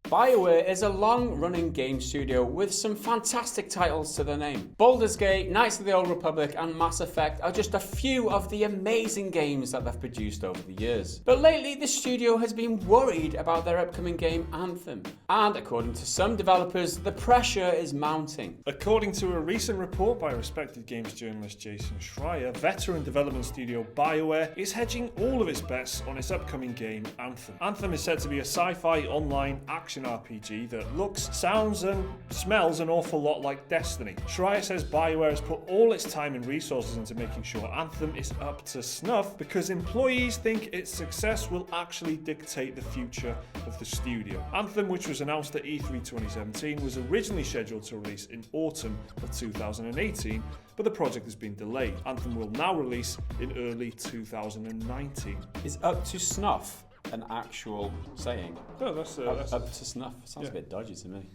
Bioware is a long-running game studio with some fantastic titles to their name. Baldur's Gate, Knights of the Old Republic and Mass Effect are just a few of the amazing games that they've produced over the years. But lately the studio has been worried about their upcoming game Anthem, and according to some developers the pressure is mounting. According to a recent report by respected games journalist Jason Schreier, veteran development studio Bioware is hedging all of its bets on its upcoming game Anthem. Anthem is said to be a sci-fi online action RPG that looks, sounds and smells an awful lot like Destiny. Schreier says Bioware has put all its time and resources into making sure Anthem is up to snuff because employees think its success will actually dictate the future of the studio. Anthem, which was announced at E3 2017, was originally scheduled to release in autumn of 2018, but the project has been delayed. Anthem will now release in early 2019. Is up to snuff an actual saying? No, that's up to snuff. Sounds a bit dodgy to me.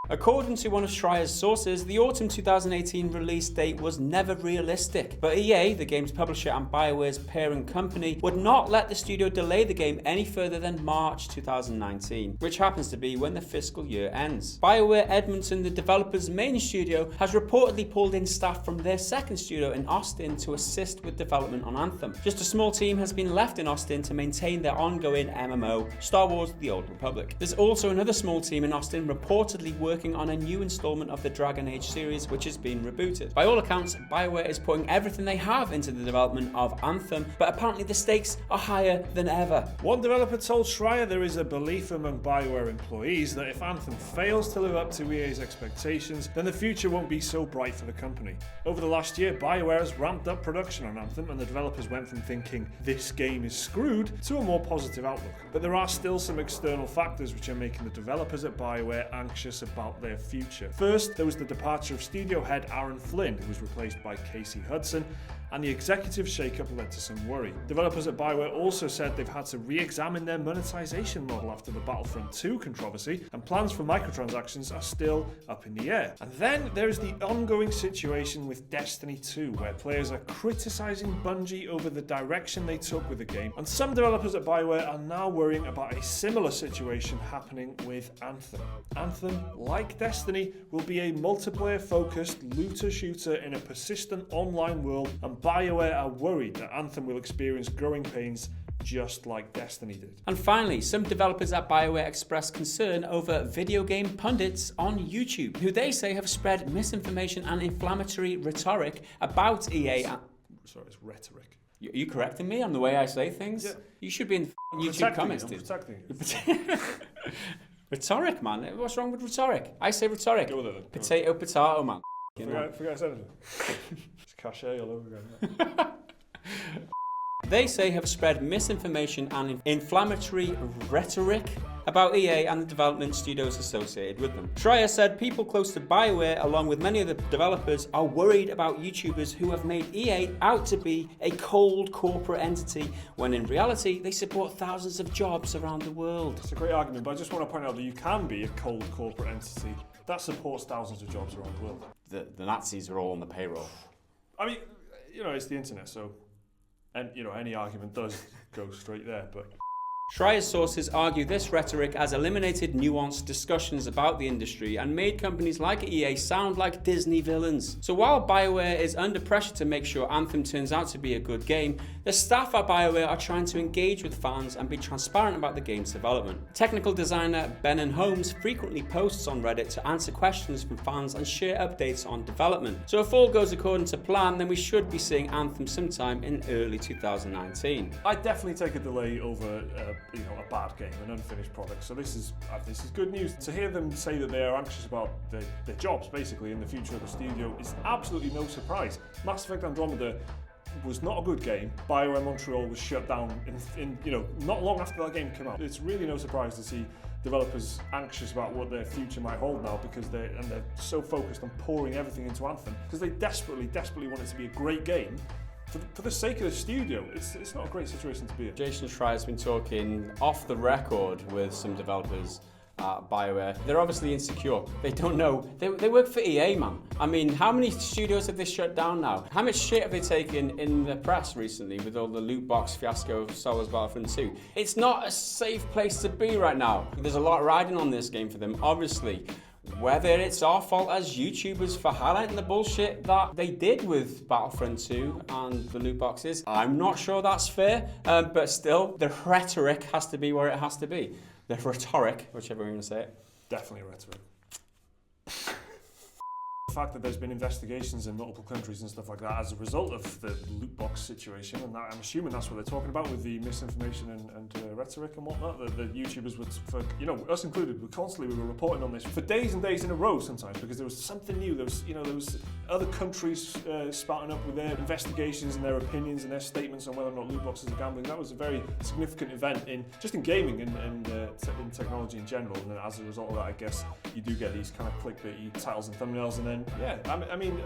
According to one of Schreier's sources, the autumn 2018 release date was never realistic, but EA, the game's publisher and Bioware's parent company, would not let the studio delay the game any further than March 2019, which happens to be when the fiscal year ends. Bioware Edmonton, the developer's main studio, has reportedly pulled in staff from their second studio in Austin to assist with development on Anthem. Just a small team has been left in Austin to maintain their ongoing MMO, Star Wars: The Old Republic. There's also another small team in Austin reportedly working on a new installment of the Dragon Age series, which has been rebooted. By all accounts, Bioware is putting everything they have into the development of Anthem, but apparently the stakes are higher than ever. One developer told Schreier there is a belief among Bioware employees that if Anthem fails to live up to EA's expectations, then the future won't be so bright for the company. Over the last year, Bioware has ramped up production on Anthem, and the developers went from thinking this game is screwed to a more positive outlook. But there are still some external factors which are making the developers at Bioware anxious about their future. First, there was the departure of studio head Aaron Flynn, who was replaced by Casey Hudson, and the executive shake-up led to some worry. Developers at Bioware also said they've had to re-examine their monetization model after the Battlefront 2 controversy, and plans for microtransactions are still up in the air. And then there is the ongoing situation with Destiny 2, where players are criticising Bungie over the direction they took with the game, and some developers at Bioware are now worrying about a similar situation happening with Anthem. Anthem, like Destiny, will be a multiplayer-focused looter-shooter in a persistent online world, and Bioware are worried that Anthem will experience growing pains just like Destiny did. And finally, some developers at Bioware expressed concern over video game pundits on YouTube, who they say have spread misinformation and inflammatory rhetoric about EA. Sorry, it's rhetoric. Are you correcting me on the way I say things? Yeah. You should be in the YouTube comments, dude. Rhetoric, man. What's wrong with rhetoric? I say rhetoric. Go with it then. Potato, man. Forget I said anything. It's cachet all over again. They say have spread misinformation and inflammatory rhetoric about EA and the development studios associated with them. Schreier said people close to Bioware, along with many of the developers, are worried about YouTubers who have made EA out to be a cold corporate entity, when in reality they support thousands of jobs around the world. It's a great argument, but I just want to point out that you can be a cold corporate entity that supports thousands of jobs around the world. The Nazis are all on the payroll. I mean, it's the internet, so, and any argument does go straight there, but... Schreier's sources argue this rhetoric has eliminated nuanced discussions about the industry and made companies like EA sound like Disney villains. So while Bioware is under pressure to make sure Anthem turns out to be a good game, the staff at Bioware are trying to engage with fans and be transparent about the game's development. Technical designer Ben Holmes frequently posts on Reddit to answer questions from fans and share updates on development. So if all goes according to plan, then we should be seeing Anthem sometime in early 2019. I'd definitely take a delay over a bad game, an unfinished product. So this is good news. To hear them say that they are anxious about their jobs, basically, in the future of the studio is absolutely no surprise. Mass Effect Andromeda was not a good game. Bioware Montreal was shut down in not long after that game came out. It's really no surprise to see developers anxious about what their future might hold now, because they're so focused on pouring everything into Anthem because they desperately want it to be a great game. For the sake of the studio, it's not a great situation to be in. Jason Schreier's been talking off the record with some developers at Bioware. They're obviously insecure. They don't know. They work for EA, man. I mean, how many studios have they shut down now? How much shit have they taken in the press recently with all the loot box fiasco of Star Wars Battlefront 2? It's not a safe place to be right now. There's a lot riding on this game for them, obviously. Whether it's our fault as YouTubers for highlighting the bullshit that they did with Battlefront 2 and the loot boxes, I'm not sure that's fair, but still, the rhetoric has to be where it has to be. The rhetoric, whichever way you want to say it. Definitely rhetoric. The fact that there's been investigations in multiple countries and stuff like that as a result of the loot box situation, and that, I'm assuming that's what they're talking about with the misinformation and rhetoric and whatnot. The YouTubers would, for, you know, us included, we were reporting on this for days and days in a row sometimes because there was something new. There was other countries spouting up with their investigations and their opinions and their statements on whether or not loot boxes are gambling. That was a very significant event in gaming and in technology in general. And then as a result of that, I guess you do get these kind of clickbaity titles and thumbnails, and then I mean,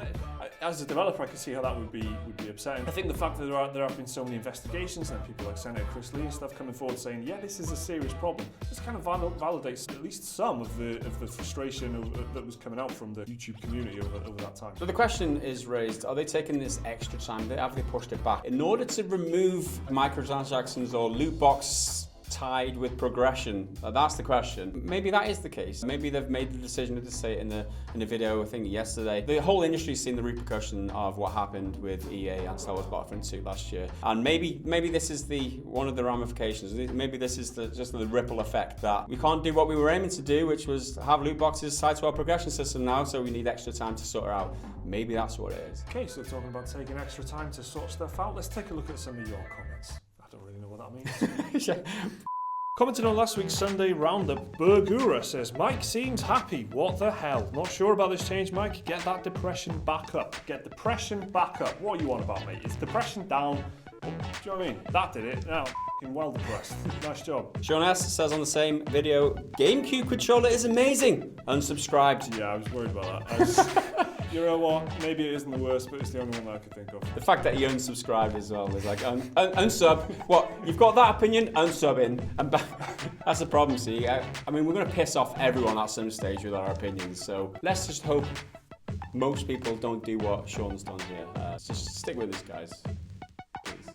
as a developer, I can see how that would be upsetting. I think the fact that there have been so many investigations and people like Senator Chris Lee and stuff coming forward saying, yeah, this is a serious problem, just kind of validates at least some of the frustration that was coming out from the YouTube community over that time. So the question is raised: are they taking this extra time? Have they pushed it back in order to remove microtransactions or loot box tied with progression? That's the question. Maybe that is the case. Maybe they've made the decision to say it in the video, I think yesterday. The whole industry's seen the repercussion of what happened with EA and Star Wars Battlefront 2 last year, and maybe this is one of the ramifications. Maybe this is just the ripple effect that we can't do what we were aiming to do, which was have loot boxes tied to our progression system now, so we need extra time to sort it out. Maybe that's what it is. Okay, so talking about taking extra time to sort stuff out, let's take a look at some of your comments. I don't really know what that means. Commenting on last week's Sunday Roundup, Burgura says, Mike seems happy. What the hell? Not sure about this change, Mike. Get that depression back up. Get depression back up. What are you on about, mate? Is depression down? Do you know what I mean? That did it. Now, I'm well depressed. Nice job. Sean S says on the same video, GameCube controller is amazing. Unsubscribed. Yeah, I was worried about that. You know what? Maybe it isn't the worst, but it's the only one that I could think of. The fact that he unsubscribed as well is like, unsub. What? You've got that opinion? Unsub in. And that's the problem, see. I mean, we're going to piss off everyone at some stage with our opinions, so let's just hope most people don't do what Sean's done here. Just stick with this, guys.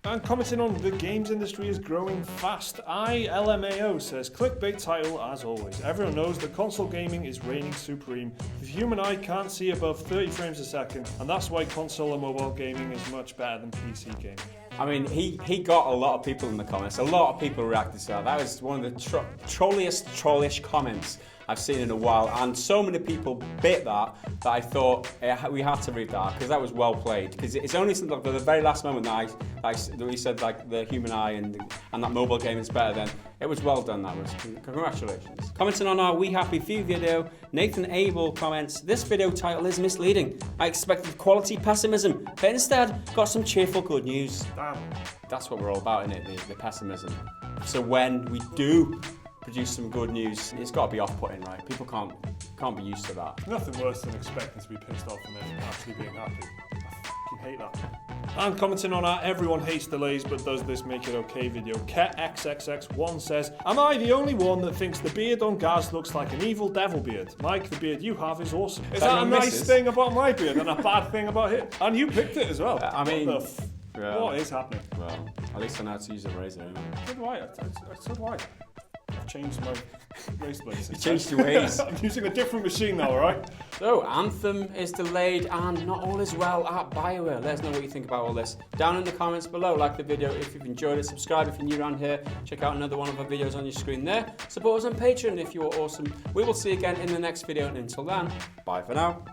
And commenting on the games industry is growing fast, ILMAO says, clickbait title as always. Everyone knows that console gaming is reigning supreme. The human eye can't see above 30 frames a second, and that's why console and mobile gaming is much better than PC gaming. I mean, he got a lot of people in the comments. A lot of people reacted to that. That was one of the trollish comments I've seen in a while, and so many people bit that I thought we had to read that because that was well played. Because it's only since the very last moment that we said like the human eye and that mobile game is better than. It was well done. That was congratulations. Commenting on our We Happy Few video, Nathan Abel comments, this video title is misleading. I expected quality pessimism, but instead got some cheerful good news. Damn. That's what we're all about, isn't it? The pessimism. So when we do produce some good news, it's got to be off-putting, right? People can't be used to that. Nothing worse than expecting to be pissed off and then actually being happy. I fucking hate that. And commenting on our everyone hates delays but does this make it okay video, KetXXX1 says, am I the only one that thinks the beard on Gaz looks like an evil devil beard? Mike, the beard you have is awesome. Is that a nice thing about my beard and a bad thing about it? And you picked it as well. I mean, what is happening? Well, at least I know how to use a razor anyway. So do I. I've changed my razor blades. You changed your ways. I'm using a different machine now, alright? So, Anthem is delayed and not all is well at Bioware. Let us know what you think about all this down in the comments below. Like the video if you've enjoyed it. Subscribe if you're new around here. Check out another one of our videos on your screen there. Support us on Patreon if you are awesome. We will see you again in the next video, and until then, bye for now.